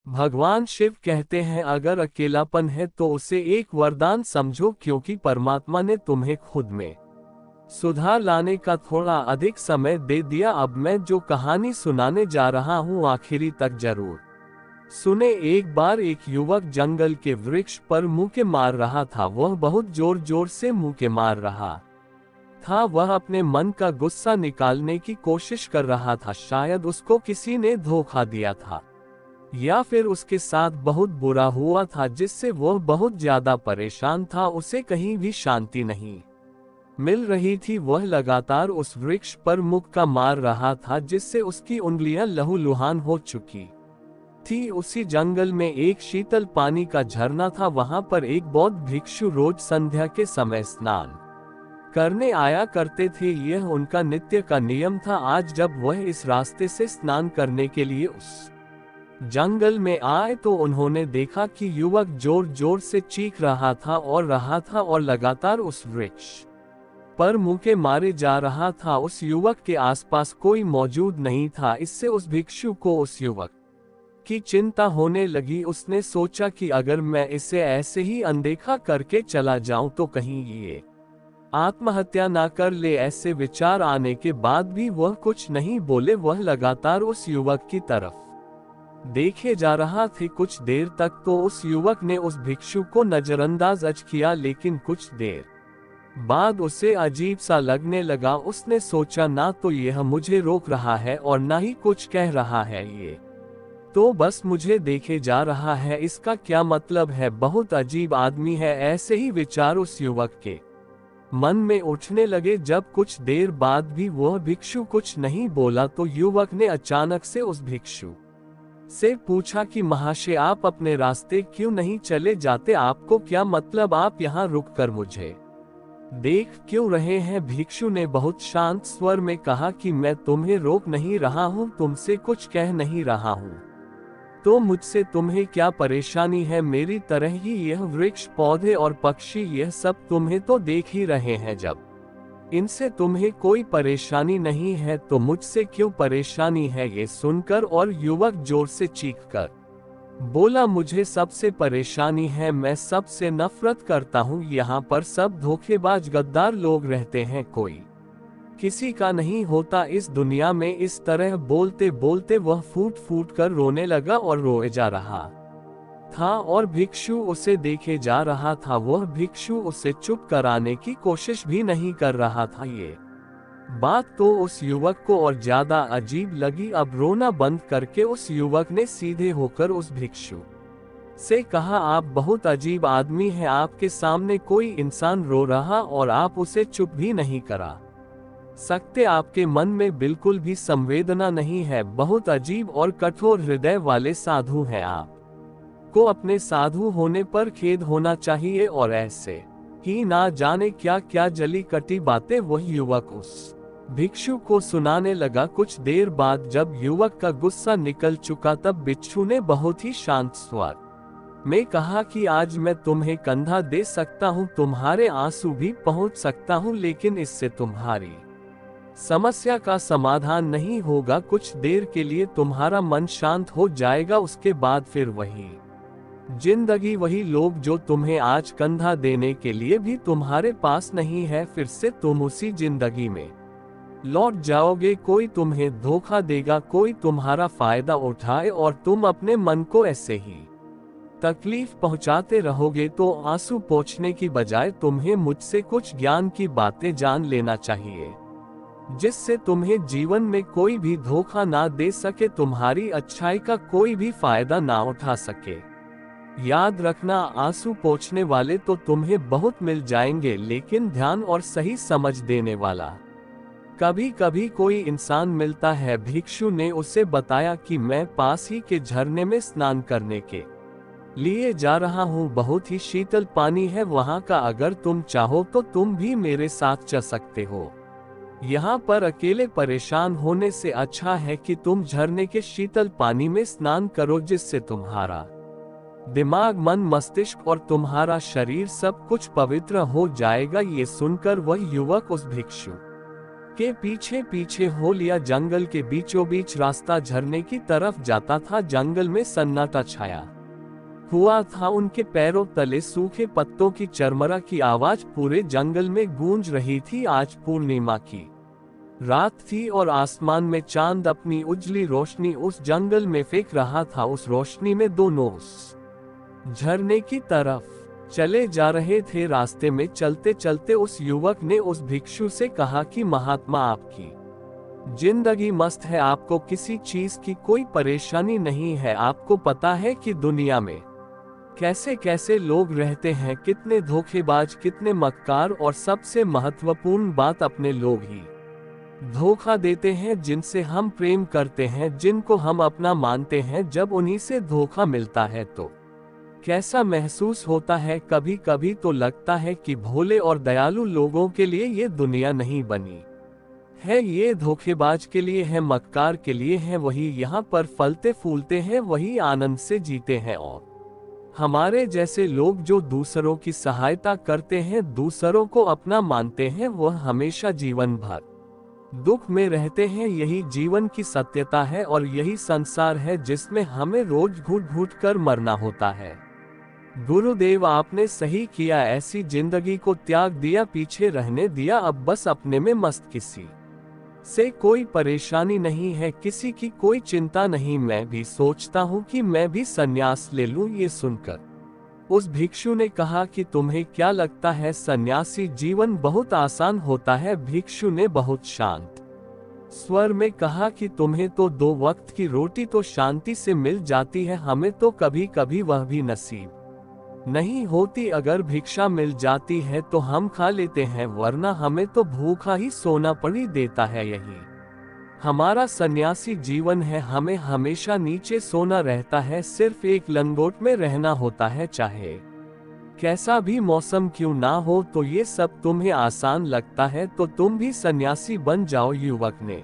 भगवान शिव कहते हैं अगर अकेलापन है तो उसे एक वरदान समझो, क्योंकि परमात्मा ने तुम्हें खुद में सुधार लाने का थोड़ा अधिक समय दे दिया। अब मैं जो कहानी सुनाने जा रहा हूँ आखिरी तक जरूर सुने। एक बार एक युवक जंगल के वृक्ष पर मुक्के मार रहा था। वह बहुत जोर जोर से मुक्के मार रहा था। वह अपने मन का गुस्सा निकालने की कोशिश कर रहा था। शायद उसको किसी ने धोखा दिया था या फिर उसके साथ बहुत बुरा हुआ था, जिससे वह बहुत ज्यादा परेशान था। उसे कहीं भी शांति नहीं मिल रही थी। वह लगातार उस वृक्ष पर मुक्का मार रहा था, जिससे उसकी उंगलियां लहूलुहान हो चुकी थी। उसी जंगल में एक शीतल पानी का झरना था। वहां पर एक बौद्ध भिक्षु रोज संध्या के समय स्नान करने आया करते थे। यह उनका नित्य का नियम था। आज जब वह इस रास्ते से स्नान करने के लिए उस जंगल में आए तो उन्होंने देखा कि युवक जोर जोर से चीख रहा था और लगातार उस वृक्ष पर मुक्के मारे जा रहा था। उस युवक के आसपास कोई मौजूद नहीं था। इससे उस भिक्षु को उस युवक की चिंता होने लगी। उसने सोचा कि अगर मैं इसे ऐसे ही अनदेखा करके चला जाऊं तो कहीं ये आत्महत्या ना कर ले। ऐसे विचार आने के बाद भी वह कुछ नहीं बोले। वह लगातार उस युवक की तरफ देखे जा रहा थे। कुछ देर तक तो उस युवक ने उस भिक्षु को नजरअंदाज किया, लेकिन कुछ देर बाद उसे अजीब सा लगने लगा। उसने सोचा ना तो यह मुझे रोक रहा है और ना ही कुछ कह रहा है, ये तो बस मुझे देखे जा रहा है। इसका क्या मतलब है? बहुत अजीब आदमी है। ऐसे ही विचार उस युवक के मन में उठने लगे। जब कुछ देर बाद भी वह भिक्षु कुछ नहीं बोला तो युवक ने अचानक से उस भिक्षु से पूछा कि महाशय, आप अपने रास्ते क्यों नहीं चले जाते? आपको क्या मतलब? आप यहाँ रुक कर मुझे देख क्यों रहे हैं? भिक्षु ने बहुत शांत स्वर में कहा कि मैं तुम्हें रोक नहीं रहा हूँ, तुमसे कुछ कह नहीं रहा हूँ, तो मुझसे तुम्हें क्या परेशानी है? मेरी तरह ही यह वृक्ष, पौधे और पक्षी, यह सब तुम्हें तो देख ही रहे हैं। जब इनसे तुम्हें कोई परेशानी नहीं है तो मुझसे क्यों परेशानी है? ये सुनकर और युवक जोर से चीखकर बोला, मुझे सबसे परेशानी है। मैं सबसे नफरत करता हूँ। यहाँ पर सब धोखेबाज गद्दार लोग रहते हैं, कोई किसी का नहीं होता इस दुनिया में। इस तरह बोलते बोलते वह फूट फूट कर रोने लगा और रोए जा रहा था और भिक्षु उसे देखे जा रहा था। वह भिक्षु उसे चुप कराने की कोशिश भी नहीं कर रहा था। ये बात तो उस युवक को और ज्यादा अजीब लगी। अब रोना बंद करके उस युवक ने सीधे होकर उस भिक्षु से कहा, आप बहुत अजीब आदमी हैं। आपके सामने कोई इंसान रो रहा और आप उसे चुप भी नहीं करा सकते। आपके मन में बिल्कुल भी संवेदना नहीं है। बहुत अजीब और कठोर हृदय वाले साधु हैं आप को अपने साधु होने पर खेद होना चाहिए। और ऐसे ही ना जाने क्या क्या जली कटी बातें वह युवक उस भिक्षु को सुनाने लगा। कुछ देर बाद जब युवक का गुस्सा निकल चुका तब भिक्षु ने बहुत ही शांत स्वर में कहा कि आज मैं तुम्हें कंधा दे सकता हूँ, तुम्हारे आंसू भी पहुँच सकता हूँ, लेकिन इससे तुम्हारी समस्या का समाधान नहीं होगा। कुछ देर के लिए तुम्हारा मन शांत हो जाएगा, उसके बाद फिर वही जिंदगी, वही लोग जो तुम्हें आज कंधा देने के लिए भी तुम्हारे पास नहीं है, फिर से तुम उसी जिंदगी में लौट जाओगे। कोई तुम्हें धोखा देगा, कोई तुम्हारा फायदा उठाए और तुम अपने मन को ऐसे ही तकलीफ पहुंचाते रहोगे। तो आंसू पोंछने की बजाय तुम्हें मुझसे कुछ ज्ञान की बातें जान लेना चाहिए, जिससे तुम्हें जीवन में कोई भी धोखा ना दे सके, तुम्हारी अच्छाई का कोई भी फायदा ना उठा सके। याद रखना, आंसू पोंछने वाले तो तुम्हें बहुत मिल जाएंगे, लेकिन ध्यान और सही समझ देने वाला कभी कभी कोई इंसान मिलता है। भिक्षु ने उसे बताया कि मैं पास ही के झरने में स्नान करने के लिए जा रहा हूँ। बहुत ही शीतल पानी है वहाँ का। अगर तुम चाहो तो तुम भी मेरे साथ चल सकते हो। यहाँ पर अकेले परेशान होने से अच्छा है कि तुम झरने के शीतल पानी में स्नान करो, जिससे तुम्हारा दिमाग, मन, मस्तिष्क और तुम्हारा शरीर सब कुछ पवित्र हो जाएगा। ये सुनकर वह युवक उस भिक्षु के पीछे पीछे हो लिया। जंगल के बीचों बीच रास्ता झरने की तरफ जाता था। जंगल में सन्नाटा छाया हुआ था। उनके पैरों तले सूखे पत्तों की चरमरा की आवाज पूरे जंगल में गूंज रही थी। आज पूर्णिमा की रात थी और आसमान में चांद अपनी उजली रोशनी उस जंगल में फेंक रहा था। उस रोशनी में दोनों उस झरने की तरफ चले जा रहे थे। रास्ते में चलते चलते उस युवक ने उस भिक्षु से कहा कि महात्मा, आपकी जिंदगी मस्त है, आपको किसी चीज की कोई परेशानी नहीं है। आपको पता है कि दुनिया में कैसे कैसे लोग रहते हैं, कितने धोखेबाज, कितने मक्कार, और सबसे महत्वपूर्ण बात, अपने लोग ही धोखा देते हैं जिनसे हम प्रेम करते हैं, जिनको हम अपना मानते हैं। जब उन्हीं से धोखा मिलता है तो कैसा महसूस होता है। कभी कभी तो लगता है कि भोले और दयालु लोगों के लिए ये दुनिया नहीं बनी है, ये धोखेबाज के लिए है, मक्कार के लिए है। वही यहाँ पर फलते फूलते हैं, वही आनंद से जीते हैं। और हमारे जैसे लोग जो दूसरों की सहायता करते हैं, दूसरों को अपना मानते हैं, वह हमेशा जीवन भर दुख में रहते हैं। यही जीवन की सत्यता है और यही संसार है जिसमें हमें रोज घुट घुट कर मरना होता है। गुरुदेव, आपने सही किया, ऐसी जिंदगी को त्याग दिया, पीछे रहने दिया। अब बस अपने में मस्त, किसी से कोई परेशानी नहीं है, किसी की कोई चिंता नहीं। मैं भी सोचता हूँ कि मैं भी संन्यास ले लूं। ये सुनकर उस भिक्षु ने कहा कि तुम्हें क्या लगता है, सन्यासी जीवन बहुत आसान होता है? भिक्षु ने बहुत शांत स्वर में कहा कि तुम्हें तो 2 वक्त की रोटी तो शांति से मिल जाती है, हमें तो कभी कभी वह भी नसीब नहीं होती। अगर भिक्षा मिल जाती है तो हम खा लेते हैं, वरना हमें तो भूखा ही सोना पड़ी देता है। यही हमारा सन्यासी जीवन है, हमें हमेशा नीचे सोना रहता है, सिर्फ एक लंगोट में रहना होता है, चाहे कैसा भी मौसम क्यों ना हो। तो ये सब तुम्हें आसान लगता है तो तुम भी सन्यासी बन जाओ। युवक ने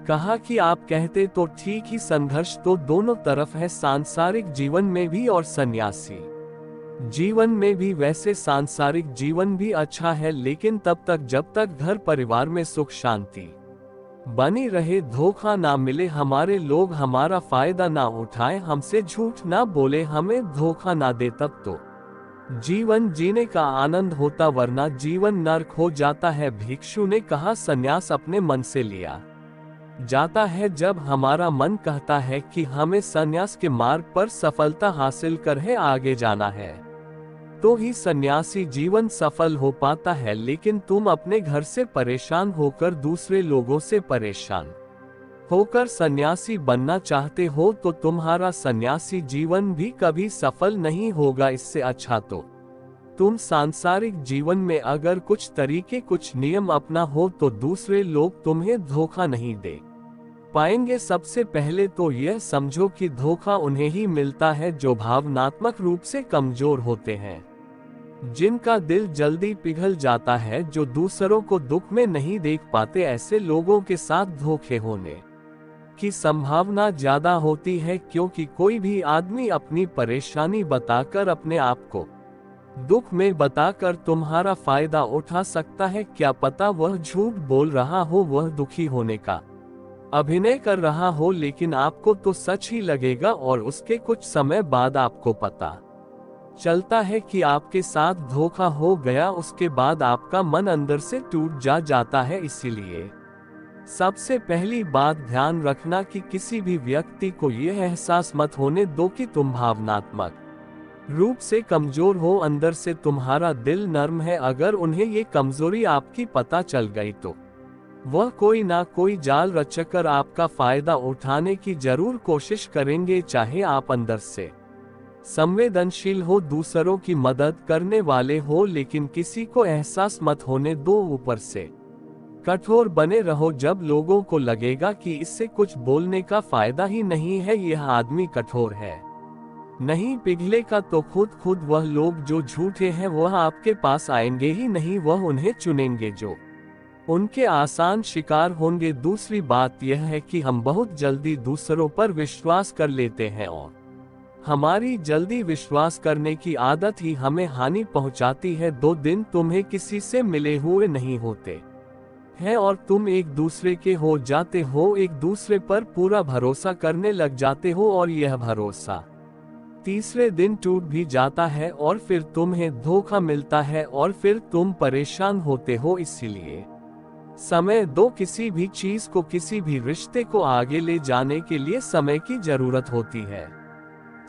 कहा कि आप कहते तो ठीक ही, संघर्ष तो दोनों तरफ है, सांसारिक जीवन में भी और सन्यासी जीवन में भी। वैसे सांसारिक जीवन भी अच्छा है, लेकिन तब तक जब तक घर परिवार में सुख शांति बनी रहे, धोखा ना मिले, हमारे लोग हमारा फायदा ना उठाए, हमसे झूठ ना बोले, हमें धोखा ना दे, तब तो जीवन जीने का आनंद होता, वरना जीवन नर्क हो जाता है। भिक्षु ने कहा, संन्यास अपने मन से लिया जाता है। जब हमारा मन कहता है कि हमें संन्यास के मार्ग पर सफलता हासिल कर है आगे जाना है, तो ही सन्यासी जीवन सफल हो पाता है। लेकिन तुम अपने घर से परेशान होकर, दूसरे लोगों से परेशान होकर सन्यासी बनना चाहते हो तो तुम्हारा सन्यासी जीवन भी कभी सफल नहीं होगा। इससे अच्छा तो तुम सांसारिक जीवन में अगर कुछ तरीके, कुछ नियम अपना हो तो दूसरे लोग तुम्हें धोखा नहीं दे पाएंगे। सबसे पहले तो यह समझो कि धोखा उन्हें ही मिलता है जो भावनात्मक रूप से कमजोर होते हैं, जिनका दिल जल्दी पिघल जाता है, जो दूसरों को दुख में नहीं देख पाते। ऐसे लोगों के साथ धोखे होने की संभावना ज्यादा होती है, क्योंकि कोई भी आदमी अपनी परेशानी बताकर, अपने आप को दुख में बताकर तुम्हारा फायदा उठा सकता है। क्या पता वह झूठ बोल रहा हो, वह दुखी होने का अभिनय कर रहा हो, लेकिन आपको तो सच ही लगेगा और उसके कुछ समय बाद आपको पता चलता है कि आपके साथ धोखा हो गया। उसके बाद आपका मन अंदर से टूट जाता है। इसीलिए सबसे पहली बात ध्यान रखना कि किसी भी व्यक्ति को यह एहसास मत होने दो कि तुम भावनात्मक रूप से कमजोर हो, अंदर से तुम्हारा दिल नर्म है। अगर उन्हें ये कमजोरी आपकी पता चल गई तो वह कोई ना कोई जाल रचकर आपका फायदा उठाने की जरूर कोशिश करेंगे। चाहे आप अंदर से संवेदनशील हो, दूसरों की मदद करने वाले हो, लेकिन किसी को एहसास मत होने दो। ऊपर से कठोर बने रहो। जब लोगों को लगेगा कि इससे कुछ बोलने का फायदा ही नहीं है, यह आदमी कठोर है, नहीं पिघलेगा, तो खुद वह लोग जो झूठे हैं वह आपके पास आएंगे ही नहीं, वह उन्हें चुनेंगे जो उनके आसान शिकार होंगे। दूसरी बात यह है कि हम बहुत जल्दी दूसरों पर विश्वास कर लेते हैं और हमारी जल्दी विश्वास करने की आदत ही हमें हानि पहुंचाती है। 2 दिन तुम्हें किसी से मिले हुए नहीं होते, है और तुम एक दूसरे के हो जाते हो, एक दूसरे पर पूरा भरोसा करने लग जाते हो और यह भरोसा तीसरे दिन टूट भी जाता है और फिर तुम्हें धोखा मिलता है और फिर तुम परेशान होते हो। इसीलिए समय दो। किसी भी चीज को, किसी भी रिश्ते को आगे ले जाने के लिए समय की जरूरत होती है।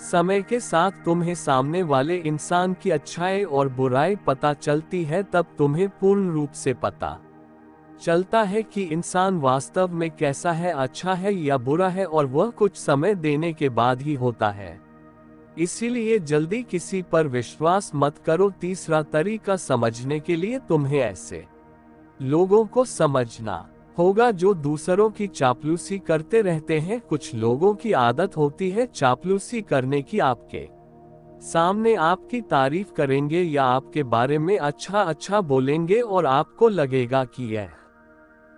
समय के साथ तुम्हें सामने वाले इंसान की अच्छाई और बुराई पता चलती है, तब तुम्हें पूर्ण रूप से पता चलता है कि इंसान वास्तव में कैसा है, अच्छा है या बुरा है, और वह कुछ समय देने के बाद ही होता है। इसीलिए जल्दी किसी पर विश्वास मत करो। तीसरा तरीका समझने के लिए तुम्हें ऐसे लोगों को समझना होगा जो दूसरों की चापलूसी करते रहते हैं। कुछ लोगों की आदत होती है चापलूसी करने की। आपके सामने आपकी तारीफ करेंगे या आपके बारे में अच्छा अच्छा बोलेंगे और आपको लगेगा कि यह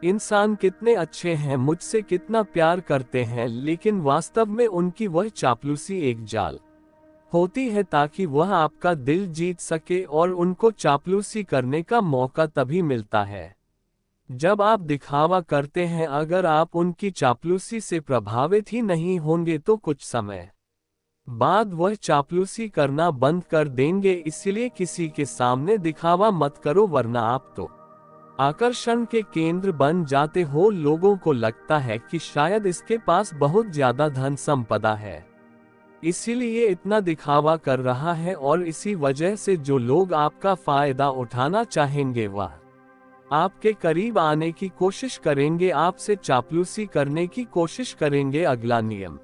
इंसान कितने अच्छे हैं, मुझसे कितना प्यार करते हैं, लेकिन वास्तव में उनकी वह चापलूसी एक जाल होती है ताकि वह आपका दिल जीत सके। और उनको चापलूसी करने का मौका तभी मिलता है जब आप दिखावा करते हैं। अगर आप उनकी चापलूसी से प्रभावित ही नहीं होंगे तो कुछ समय बाद वह चापलूसी करना बंद कर देंगे। इसलिए किसी के सामने दिखावा मत करो, वरना आप तो आकर्षण के केंद्र बन जाते हो। लोगों को लगता है कि शायद इसके पास बहुत ज्यादा धन संपदा है, इसीलिए इतना दिखावा कर रहा है, और इसी वजह से जो लोग आपका फायदा उठाना चाहेंगे वह आपके करीब आने की कोशिश करेंगे, आपसे चापलूसी करने की कोशिश करेंगे। अगला नियम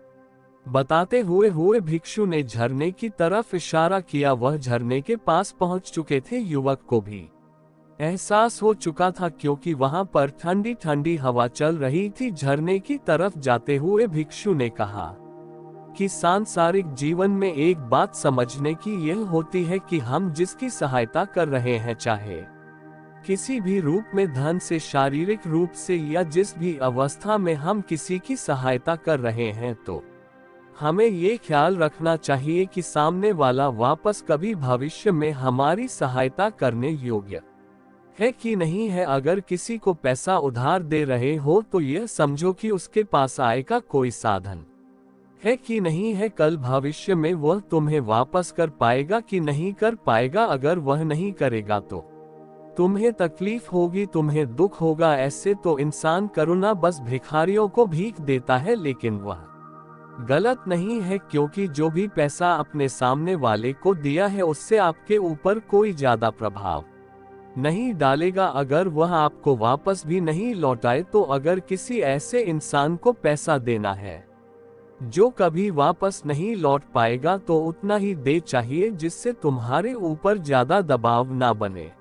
बताते हुए भिक्षु ने झरने की तरफ इशारा किया। वह झरने के पास पहुंच चुके थे। युवक को भी एहसास हो चुका था क्योंकि वहां पर ठंडी ठंडी हवा चल रही थी। झरने की तरफ जाते हुए भिक्षु ने कहा कि सांसारिक जीवन में एक बात समझने की यह होती है कि हम जिसकी सहायता कर रहे हैं, चाहे किसी भी रूप में, धन से, शारीरिक रूप से, या जिस भी अवस्था में हम किसी की सहायता कर रहे हैं, तो हमें ये ख्याल रखना चाहिए कि सामने वाला वापस कभी भविष्य में हमारी सहायता करने योग्य है कि नहीं है। अगर किसी को पैसा उधार दे रहे हो तो यह समझो कि उसके पास आय का कोई साधन है कि नहीं है। कल भविष्य में वह तुम्हें वापस कर पाएगा कि नहीं कर पाएगा। अगर वह नहीं करेगा तो तुम्हें तकलीफ होगी, तुम्हें दुख होगा। ऐसे तो इंसान करुणा बस भिखारियों को भीख देता है, लेकिन वह गलत नहीं है, क्योंकि जो भी पैसा अपने सामने वाले को दिया है उससे आपके ऊपर कोई ज्यादा प्रभाव नहीं डालेगा अगर वह आपको वापस भी नहीं लौटाए तो। अगर किसी ऐसे इंसान को पैसा देना है जो कभी वापस नहीं लौट पाएगा, तो उतना ही दे चाहिए जिससे तुम्हारे ऊपर ज्यादा दबाव ना बने।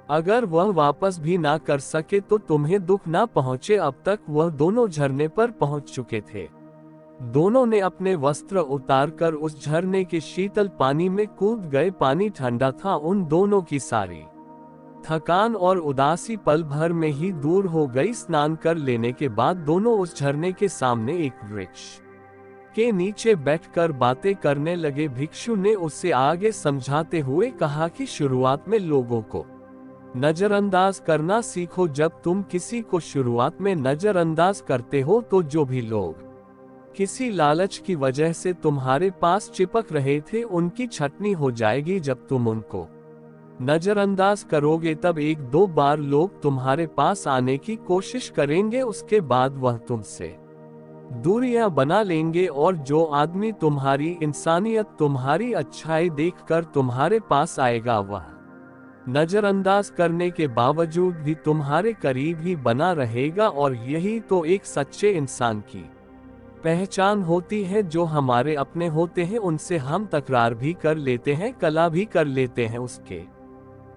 अगर वह वापस भी ना कर सके तो तुम्हें दुख ना पहुंचे। अब तक वह दोनों झरने पर पहुंच चुके थे। दोनों ने अपने वस्त्र उतारकर उस झरने के शीतल पानी में कूद गए। पानी ठंडा था। उन दोनों की सारी थकान और उदासी पल भर में ही दूर हो गई। स्नान कर लेने के बाद दोनों उस झरने के सामने एक वृक्ष के नीचे बैठकर बातें करने लगे। भिक्षु ने उसे आगे समझाते हुए कहा कि शुरुआत में लोगों को नजरअंदाज करना सीखो। जब तुम किसी को शुरुआत में नजरअंदाज करते हो तो जो भी लोग किसी लालच की वजह से तुम्हारे पास चिपक रहे थे उनकी छटनी हो जाएगी। जब तुम उनको नजरअंदाज करोगे तब एक दो बार लोग तुम्हारे पास आने की कोशिश करेंगे, उसके बाद वह तुमसे दूरियां बना लेंगे। और जो आदमी तुम्हारी इंसानियत, तुम्हारी अच्छाई देखकर तुम्हारे पास आएगा, वह नजरअंदाज करने के बावजूद भी तुम्हारे करीब ही बना रहेगा। और यही तो एक सच्चे इंसान की पहचान होती है। जो हमारे अपने होते हैं उनसे हम तकरार भी कर लेते हैं, कला भी कर लेते हैं, उसके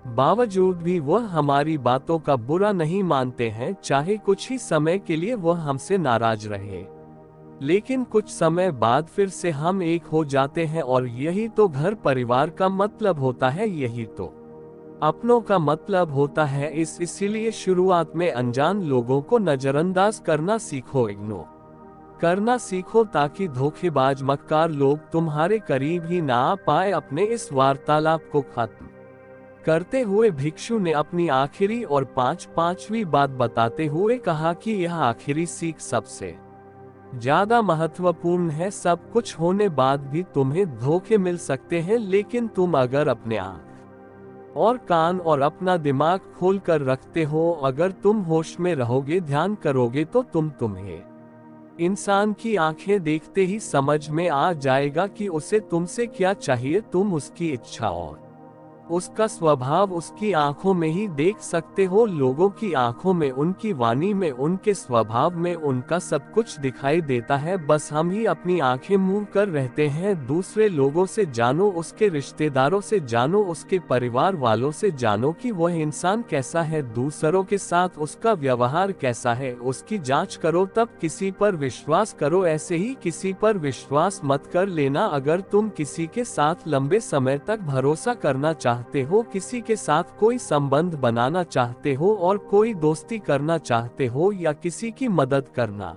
बावजूद भी वह हमारी बातों का बुरा नहीं मानते हैं, चाहे कुछ ही समय के लिए वह हमसे नाराज रहे। लेकिन कुछ समय बाद फिर से हम एक हो जाते हैं। और यही तो घर परिवार का मतलब होता है, यही तो अपनों का मतलब होता है। इसीलिए शुरुआत में अनजान लोगों को नजरअंदाज करना सीखो, इग्नोर करना सीखो, ताकि धोखेबाज मक्कार लोग तुम्हारे करीब ही ना आ पाए। अपने इस वार्तालाप को खत्म करते हुए भिक्षु ने अपनी आखिरी और पांचवी बात बताते हुए कहा कि यह आखिरी सीख सबसे ज्यादा महत्वपूर्ण है। सब कुछ होने बाद भी तुम्हें धोखे मिल सकते हैं, लेकिन तुम अगर अपने आँख और कान और अपना दिमाग खोल कर रखते हो, अगर तुम होश में रहोगे, ध्यान करोगे, तो तुम्हें इंसान की आंखें देखते ही समझ में आ जाएगा कि उसे तुमसे क्या चाहिए। तुम उसकी इच्छा और उसका स्वभाव उसकी आंखों में ही देख सकते हो। लोगों की आंखों में, उनकी वाणी में, उनके स्वभाव में उनका सब कुछ दिखाई देता है। बस हम ही अपनी आंखें मूंद कर रहते हैं। दूसरे लोगों से जानो, उसके रिश्तेदारों से जानो, उसके परिवार वालों से जानो कि वह इंसान कैसा है, दूसरों के साथ उसका व्यवहार कैसा है, उसकी जांच करो, तब किसी पर विश्वास करो। ऐसे ही किसी पर विश्वास मत कर लेना। अगर तुम किसी के साथ लंबे समय तक भरोसा करना चाहते हो, किसी के साथ कोई संबंध बनाना चाहते हो और कोई दोस्ती करना चाहते हो या किसी की मदद करना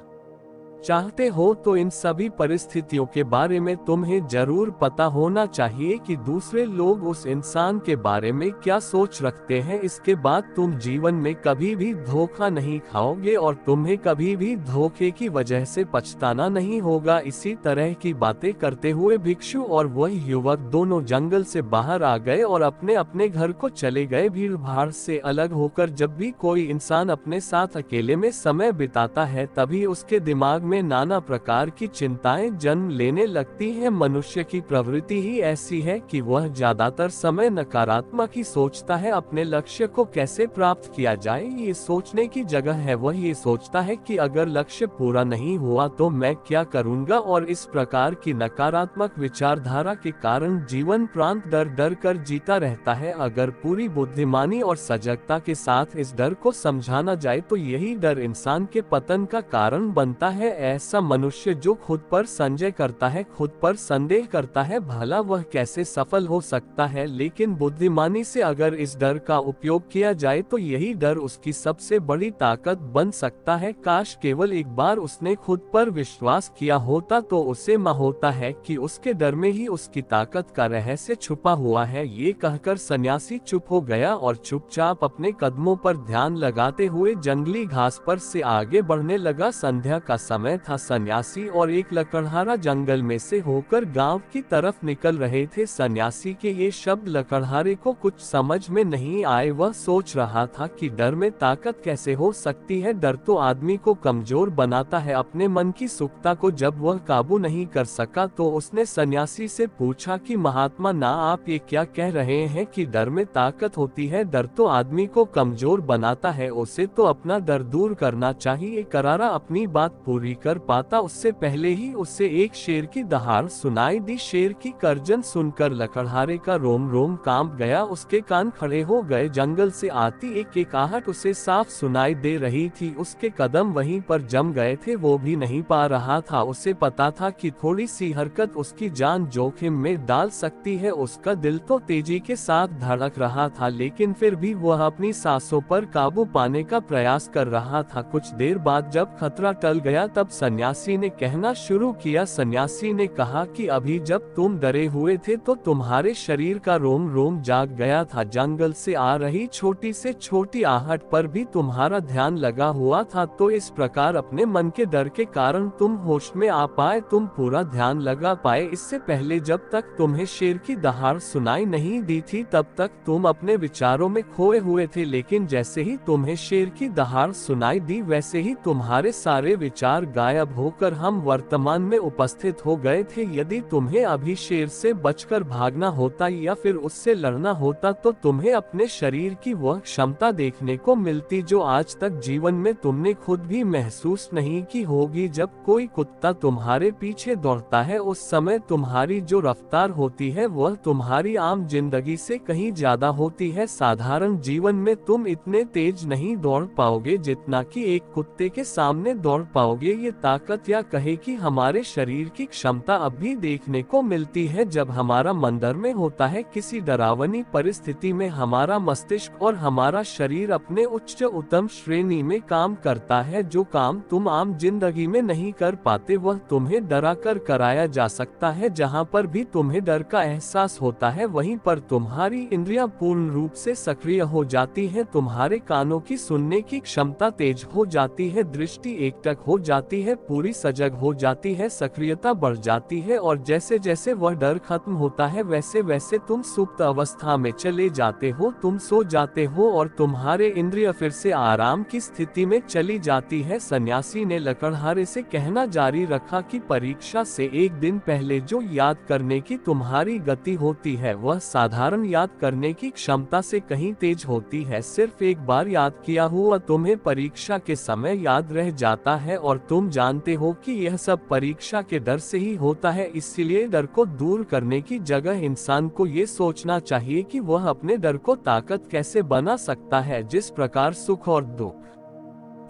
चाहते हो, तो इन सभी परिस्थितियों के बारे में तुम्हें जरूर पता होना चाहिए कि दूसरे लोग उस इंसान के बारे में क्या सोच रखते हैं। इसके बाद तुम जीवन में कभी भी धोखा नहीं खाओगे और तुम्हें कभी भी धोखे की वजह से पछताना नहीं होगा। इसी तरह की बातें करते हुए भिक्षु और वह युवक दोनों जंगल से बाहर आ गए और अपने अपने घर को चले गए। भीड़ भाड़ से अलग होकर जब भी कोई इंसान अपने साथ अकेले में समय बिताता है, तभी उसके दिमाग में नाना प्रकार की चिंताएं जन्म लेने लगती हैं। मनुष्य की प्रवृत्ति ही ऐसी है कि वह ज्यादातर समय नकारात्मक ही सोचता है। अपने लक्ष्य को कैसे प्राप्त किया जाए, ये सोचने की जगह है वह ये सोचता है कि अगर लक्ष्य पूरा नहीं हुआ तो मैं क्या करूंगा, और इस प्रकार की नकारात्मक विचारधारा के कारण जीवन प्रांत डर डर कर जीता रहता है। अगर पूरी बुद्धिमानी और सजगता के साथ इस डर को समझाना जाए तो यही डर इंसान के पतन का कारण बनता है। ऐसा मनुष्य जो खुद पर संदेह करता है, खुद पर संदेह करता है, भला वह कैसे सफल हो सकता है। लेकिन बुद्धिमानी से अगर इस डर का उपयोग किया जाए तो यही डर उसकी सबसे बड़ी ताकत बन सकता है। काश केवल एक बार उसने खुद पर विश्वास किया होता तो उसे मालूम होता है कि उसके डर में ही उसकी ताकत का रहस्य छुपा हुआ है। ये कहकर सन्यासी चुप हो गया और चुपचाप अपने कदमों पर ध्यान लगाते हुए जंगली घास पर से आगे बढ़ने लगा। संध्या का समय था। सन्यासी और एक लकड़हारा जंगल में से होकर गांव की तरफ निकल रहे थे। सन्यासी के ये शब्द लकड़हारे को कुछ समझ में नहीं आए। वह सोच रहा था कि डर में ताकत कैसे हो सकती है। डर तो आदमी को कमजोर बनाता है। अपने मन की सुखता को जब वह काबू नहीं कर सका तो उसने सन्यासी से पूछा कि महात्मा ना, आप ये क्या कह रहे हैं कि डर में ताकत होती है? डर तो आदमी को कमजोर बनाता है, उसे तो अपना डर दूर करना चाहिए। करारा अपनी बात पूरी कर पाता उससे पहले ही उसे एक शेर की दहाड़ सुनाई दी। शेर की गर्जन सुनकर लकड़हारे का रोम रोम कांप गया, उसके कान खड़े हो गए। जंगल से आती एक आहट उसे साफ सुनाई दे रही थी। उसके कदम वहीं पर जम गए थे, वो भी नहीं पा रहा था। उसे पता था कि थोड़ी सी हरकत उसकी जान जोखिम में डाल सकती है। उसका दिल तो तेजी के साथ धड़क रहा था, लेकिन फिर भी वह अपनी सांसों पर काबू पाने का प्रयास कर रहा था। कुछ देर बाद जब खतरा टल गया तब सन्यासी ने कहना शुरू किया। सन्यासी ने कहा कि अभी जब तुम डरे हुए थे तो तुम्हारे शरीर का रोम रोम जाग गया था। जंगल से आ रही छोटी से छोटी आहट पर भी तुम्हारा ध्यान लगा हुआ था। तो इस प्रकार अपने मन के डर के कारण तुम होश में आ पाए, तुम पूरा ध्यान लगा पाए। इससे पहले जब तक तुम्हें शेर की दहाड़ सुनाई नहीं दी थी तब तक तुम अपने विचारों में खोए हुए थे, लेकिन जैसे ही तुम्हें शेर की दहाड़ सुनाई दी वैसे ही तुम्हारे सारे विचार गायब होकर हम वर्तमान में उपस्थित हो गए थे। यदि तुम्हें अभी शेर से बचकर भागना होता या फिर उससे लड़ना होता तो तुम्हें अपने शरीर की वह क्षमता देखने को मिलती जो आज तक जीवन में तुमने खुद भी महसूस नहीं की होगी। जब कोई कुत्ता तुम्हारे पीछे दौड़ता है उस समय तुम्हारी जो रफ्तार होती है वह तुम्हारी आम जिंदगी से कहीं ज्यादा होती है। साधारण जीवन में तुम इतने तेज नहीं दौड़ पाओगे जितना कि एक कुत्ते के सामने दौड़ पाओगे। ये ताकत या कहे कि हमारे शरीर की क्षमता अब भी देखने को मिलती है जब हमारा मन डर में होता है। किसी डरावनी परिस्थिति में हमारा मस्तिष्क और हमारा शरीर अपने उच्च उत्तम श्रेणी में काम करता है। जो काम तुम आम जिंदगी में नहीं कर पाते वह तुम्हें डरा कर कराया जा सकता है। जहाँ पर भी तुम्हें डर का एहसास होता है वहीं पर तुम्हारी इंद्रियां पूर्ण रूप से सक्रिय हो जाती है। तुम्हारे कानों की सुनने की क्षमता तेज हो जाती है, दृष्टि एकटक हो जाती है, पूरी सजग हो जाती है, सक्रियता बढ़ जाती है और जैसे जैसे वह डर खत्म होता है वैसे वैसे तुम सुप्त अवस्था में चले जाते हो, तुम सो जाते हो और तुम्हारे इंद्रिय फिर से आराम की स्थिति में चली जाती है। सन्यासी ने लकड़हारे से कहना जारी रखा कि परीक्षा से एक दिन पहले जो याद करने की तुम्हारी गति होती है वह साधारण याद करने की क्षमता से कहीं तेज होती है। सिर्फ एक बार याद किया हुआ तुम्हें परीक्षा के समय याद रह जाता है और तुम जानते हो कि यह सब परीक्षा के डर से ही होता है। इसीलिए डर को दूर करने की जगह इंसान को ये सोचना चाहिए कि वह अपने डर को ताकत कैसे बना सकता है। जिस प्रकार सुख और दुख,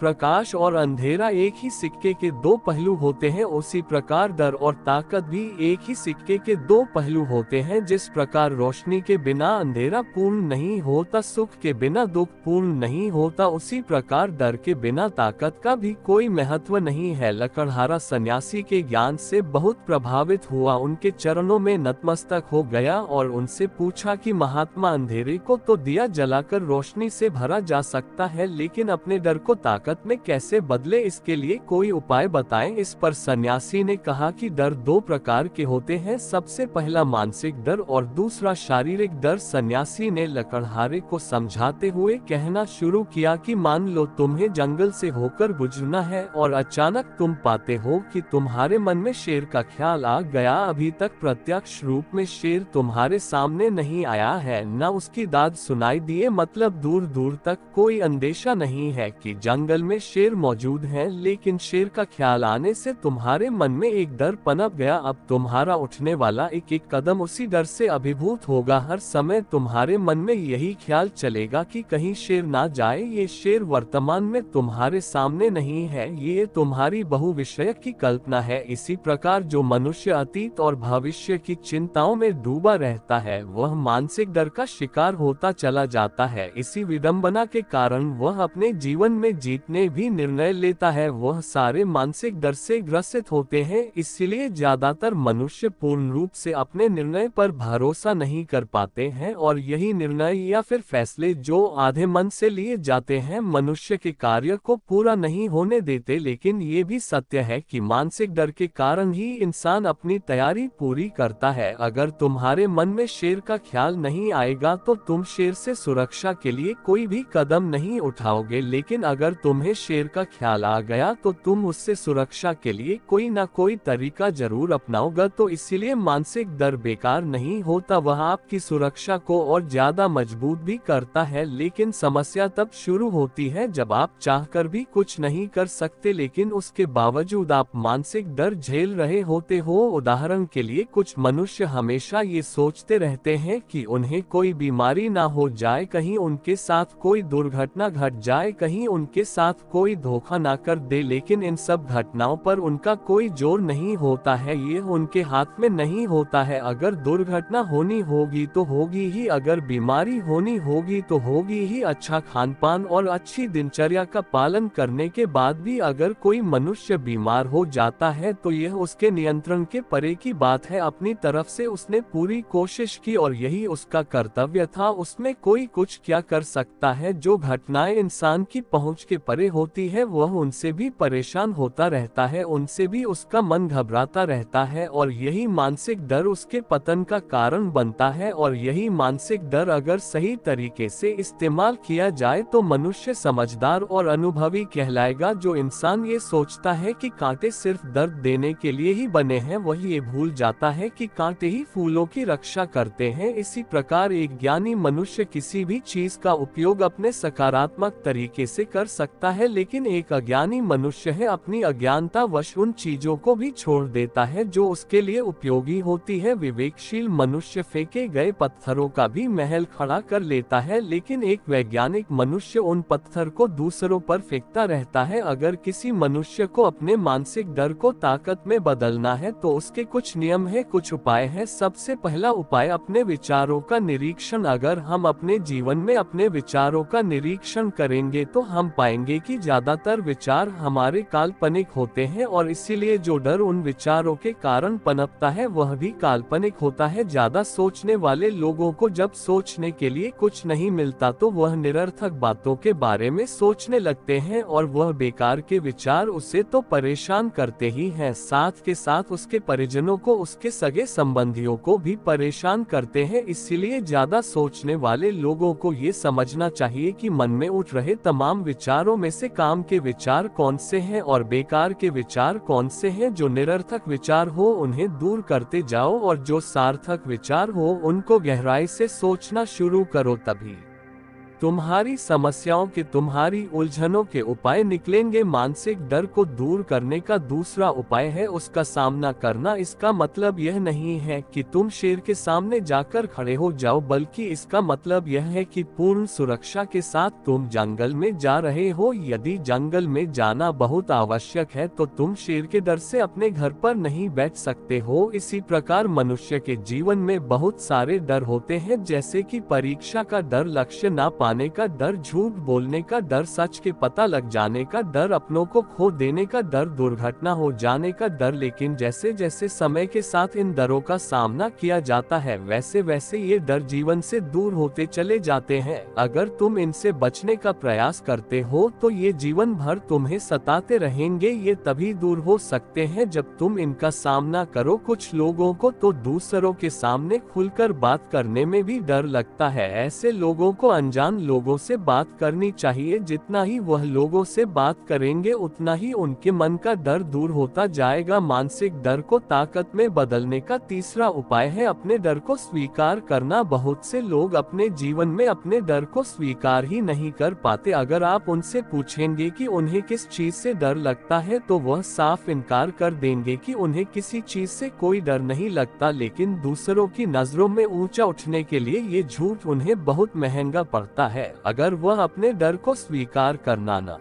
प्रकाश और अंधेरा एक ही सिक्के के दो पहलू होते हैं उसी प्रकार डर और ताकत भी एक ही सिक्के के दो पहलू होते हैं। जिस प्रकार रोशनी के बिना अंधेरा पूर्ण नहीं होता, सुख के बिना दुख पूर्ण नहीं होता, उसी प्रकार डर के बिना ताकत का भी कोई महत्व नहीं है। लकड़हारा सन्यासी के ज्ञान से बहुत प्रभावित हुआ, उनके चरणों में नतमस्तक हो गया और उनसे पूछा कि महात्मा, अंधेरे को तो दिया जलाकर रोशनी से भरा जा सकता है लेकिन अपने डर को ताकत में कैसे बदले, इसके लिए कोई उपाय बताएं। इस पर सन्यासी ने कहा कि डर दो प्रकार के होते हैं, सबसे पहला मानसिक डर और दूसरा शारीरिक डर। सन्यासी ने लकड़हारे को समझाते हुए कहना शुरू किया कि मान लो तुम्हें जंगल से होकर गुजरना है और अचानक तुम पाते हो कि तुम्हारे मन में शेर का ख्याल आ गया। अभी तक प्रत्यक्ष रूप में शेर तुम्हारे सामने नहीं आया है, न उसकी दाद सुनाई दिए, मतलब दूर दूर तक कोई अंदेशा नहीं है कि जंगल में शेर मौजूद है, लेकिन शेर का ख्याल आने से तुम्हारे मन में एक डर पनप गया। अब तुम्हारा उठने वाला एक एक कदम उसी डर से अभिभूत होगा। हर समय तुम्हारे मन में यही ख्याल चलेगा कि कहीं शेर ना जाए। ये शेर वर्तमान में तुम्हारे सामने नहीं है, ये तुम्हारी बहुविषयक की कल्पना है। इसी प्रकार जो मनुष्य अतीत और भविष्य की चिंताओं में डूबा रहता है वह मानसिक डर का शिकार होता चला जाता है। इसी विडंबना के कारण वह अपने जीवन में जीतने भी निर्णय लेता है, वह सारे मानसिक डर से ग्रसित होते हैं। इसलिए ज्यादातर मनुष्य पूर्ण रूप से अपने निर्णय पर भरोसा नहीं कर पाते हैं और यही निर्णय या फिर फैसले जो आधे मन से लिए जाते हैं मनुष्य के कार्य को पूरा नहीं होने देते। लेकिन ये भी सत्य है कि मानसिक डर के कारण ही इंसान अपनी तैयारी पूरी करता है। अगर तुम्हारे मन में शेर का ख्याल नहीं आएगा तो तुम शेर से सुरक्षा के लिए कोई भी कदम नहीं उठाओगे, लेकिन अगर तुम्हें शेर का ख्याल आ गया तो तुम उससे सुरक्षा के लिए कोई ना कोई तरीका जरूर अपनाओगे। तो इसीलिए मानसिक डर बेकार नहीं होता, वह आपकी सुरक्षा को और ज्यादा मजबूत भी करता है। लेकिन समस्या तब शुरू होती है जब आप चाहकर भी कुछ नहीं कर सकते, लेकिन उसके बावजूद आप मानसिक डर झेल रहे होते हो। उदाहरण के लिए कुछ मनुष्य हमेशा ये सोचते रहते हैं कि उन्हें कोई बीमारी ना हो जाए, कहीं उनके साथ कोई दुर्घटना घट जाए, कहीं उनके साथ कोई धोखा ना कर दे, लेकिन इन सब घटनाओं पर उनका कोई जोर नहीं होता है, ये उनके हाथ में नहीं होता है। अगर दुर्घटना होनी होगी तो होगी ही, अगर बीमारी होनी होगी तो होगी ही। अच्छा खान पान और अच्छी दिनचर्या का पालन करने के बाद भी अगर कोई मनुष्य बीमार हो जाता है तो यह उसके नियंत्रण के परे की बात है। अपनी तरफ से उसने पूरी कोशिश की और यही उसका कर्तव्य था, उसमें कोई कुछ क्या कर सकता है। जो घटनाएं इंसान की पहुंच के परे होती है वह उनसे भी परेशान होता रहता है, उनसे भी उसका मन घबराता रहता है और यही मानसिक डर उसके पतन का कारण बनता है। और यही मानसिक डर अगर सही तरीके से इस्तेमाल किया जाए तो मनुष्य समझदार और अनुभवी कहलाएगा। जो इंसान ये सोचता है कि कांटे सिर्फ दर्द देने के लिए ही बने हैं वह ये भूल जाता है कि कांटे ही फूलों की रक्षा करते हैं। इसी प्रकार एक ज्ञानी मनुष्य किसी भी चीज का उपयोग अपने सकारात्मक तरीके से कर सकता सकता है, लेकिन एक अज्ञानी मनुष्य है अपनी अज्ञानता वश उन चीजों को भी छोड़ देता है जो उसके लिए उपयोगी होती है। विवेकशील मनुष्य फेंके गए पत्थरों का भी महल खड़ा कर लेता है, लेकिन एक वैज्ञानिक मनुष्य उन पत्थर को दूसरों पर फेंकता रहता है। अगर किसी मनुष्य को अपने मानसिक डर को ताकत में बदलना है तो उसके कुछ नियम है, कुछ उपाय है। सबसे पहला उपाय अपने विचारों का निरीक्षण। अगर हम अपने जीवन में अपने विचारों का निरीक्षण करेंगे तो हम पाएंगे कि ज्यादातर विचार हमारे काल्पनिक होते हैं और इसीलिए जो डर उन विचारों के कारण पनपता है वह भी काल्पनिक होता है। ज्यादा सोचने वाले लोगों को जब सोचने के लिए कुछ नहीं मिलता तो वह निरर्थक बातों के बारे में सोचने लगते हैं और वह बेकार के विचार उसे तो परेशान करते ही हैं, साथ के साथ उसके परिजनों को, उसके सगे संबंधियों को भी परेशान करते हैं। इसीलिए ज्यादा सोचने वाले लोगों को ये समझना चाहिए कि मन में उठ रहे तमाम विचारों में से काम के विचार कौन से हैं और बेकार के विचार कौन से हैं। जो निरर्थक विचार हो उन्हें दूर करते जाओ और जो सार्थक विचार हो उनको गहराई से सोचना शुरू करो, तभी तुम्हारी समस्याओं के, तुम्हारी उलझनों के उपाय निकलेंगे। मानसिक डर को दूर करने का दूसरा उपाय है उसका सामना करना। इसका मतलब यह नहीं है कि तुम शेर के सामने जाकर खड़े हो जाओ, बल्कि इसका मतलब यह है कि पूर्ण सुरक्षा के साथ तुम जंगल में जा रहे हो। यदि जंगल में जाना बहुत आवश्यक है तो तुम शेर के डर से अपने घर पर नहीं बैठ सकते हो। इसी प्रकार मनुष्य के जीवन में बहुत सारे डर होते हैं, जैसे कि परीक्षा का डर, लक्ष्य ना पाने का डर, झूठ बोलने का डर, सच के पता लग जाने का डर, अपनों को खो देने का डर, दुर्घटना हो जाने का डर। लेकिन जैसे जैसे समय के साथ इन डरों का सामना किया जाता है वैसे वैसे ये डर जीवन से दूर होते चले जाते हैं। अगर तुम इनसे बचने का प्रयास करते हो तो ये जीवन भर तुम्हें सताते रहेंगे। ये तभी दूर हो सकते हैं जब तुम इनका सामना करो। कुछ लोगों को तो दूसरों के सामने खुलकर बात करने में भी डर लगता है। ऐसे लोगों को अनजान लोगों से बात करनी चाहिए। जितना ही वह लोगों से बात करेंगे उतना ही उनके मन का डर दूर होता जाएगा। मानसिक डर को ताकत में बदलने का तीसरा उपाय है अपने डर को स्वीकार करना। बहुत से लोग अपने जीवन में अपने डर को स्वीकार ही नहीं कर पाते। अगर आप उनसे पूछेंगे कि उन्हें किस चीज से डर लगता है तो वह साफ इनकार कर देंगे कि उन्हें किसी चीज से कोई डर नहीं लगता। लेकिन दूसरों की नजरों में ऊंचा उठने के लिए ये झूठ उन्हें बहुत महंगा पड़ता है। अगर वह अपने डर को स्वीकार करना न